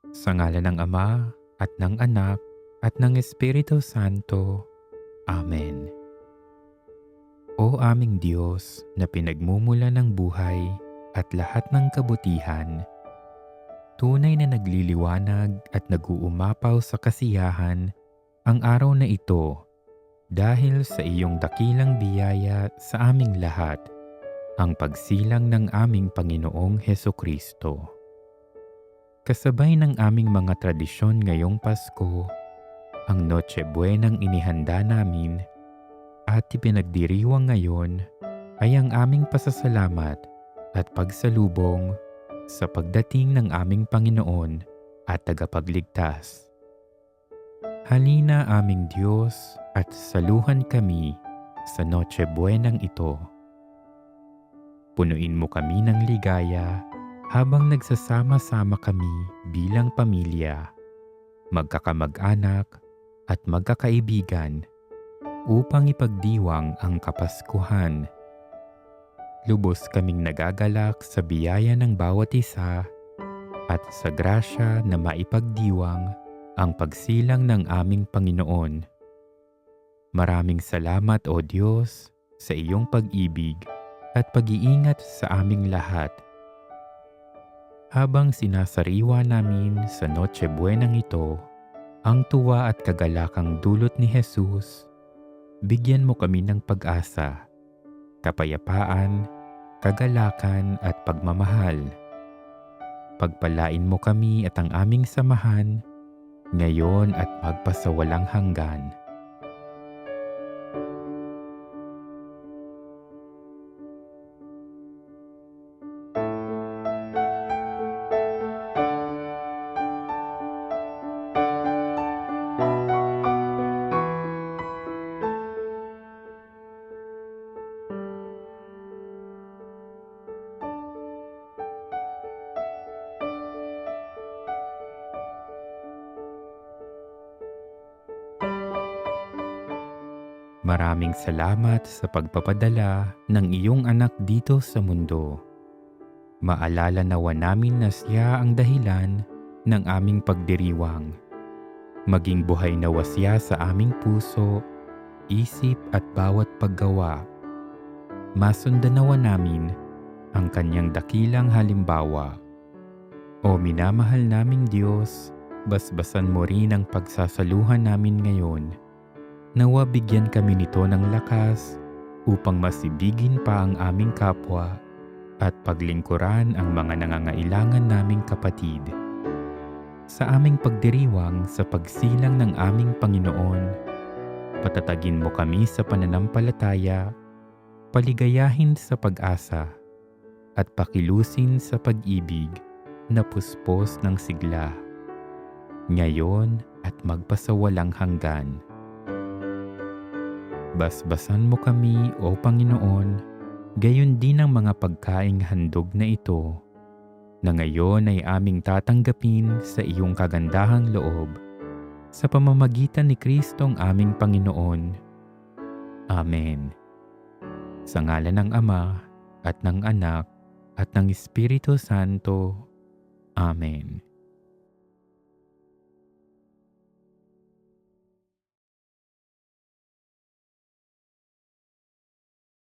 Sa ngalan ng Ama, at ng Anak, at ng Espiritu Santo. Amen. O aming Diyos na pinagmumula ng buhay at lahat ng kabutihan, tunay na nagliliwanag at nag-uumapaw sa kasiyahan ang araw na ito dahil sa iyong dakilang biyaya sa aming lahat, ang pagsilang ng aming Panginoong Hesukristo. Kasabay ng aming mga tradisyon ngayong Pasko, ang Noche Buenang inihanda namin at ipinagdiriwang ngayon ay ang aming pasasalamat at pagsalubong sa pagdating ng aming Panginoon at Tagapagligtas. Halina aming Diyos at saluhan kami sa Noche Buenang ito. Punuin mo kami ng ligaya habang nagsasama-sama kami bilang pamilya, magkakamag-anak at magkakaibigan upang ipagdiwang ang Kapaskuhan. Lubos kaming nagagalak sa biyaya ng bawat isa at sa grasya na maipagdiwang ang pagsilang ng aming Panginoon. Maraming salamat o Diyos sa iyong pag-ibig at pag-iingat sa aming lahat. Habang sinasariwa namin sa Noche Buenang ito ang tuwa at kagalakang dulot ni Jesus, bigyan mo kami ng pag-asa, kapayapaan, kagalakan at pagmamahal. Pagpalain mo kami at ang aming samahan ngayon at magpasawalang hanggan. Maraming salamat sa pagpapadala ng iyong anak dito sa mundo. Maalala nawa namin na siya ang dahilan ng aming pagdiriwang. Maging buhay nawa siya sa aming puso, isip at bawat paggawa. Masundan nawa namin ang kanyang dakilang halimbawa. O minamahal naming Diyos, basbasan mo rin ang pagsasaluhan namin ngayon. Nawa bigyan kami nito ng lakas upang masibigin pa ang aming kapwa at paglingkuran ang mga nangangailangan naming kapatid. Sa aming pagdiriwang sa pagsilang ng aming Panginoon, patatagin mo kami sa pananampalataya, paligayahin sa pag-asa, at pakilusin sa pag-ibig na puspos ng sigla, ngayon at magpasawalang hanggan. Basbasan mo kami, O Panginoon, gayon din ang mga pagkaing handog na ito, na ngayon ay aming tatanggapin sa iyong kagandahang loob, sa pamamagitan ni Kristong aming Panginoon. Amen. Sa ngalan ng Ama, at ng Anak, at ng Espiritu Santo. Amen.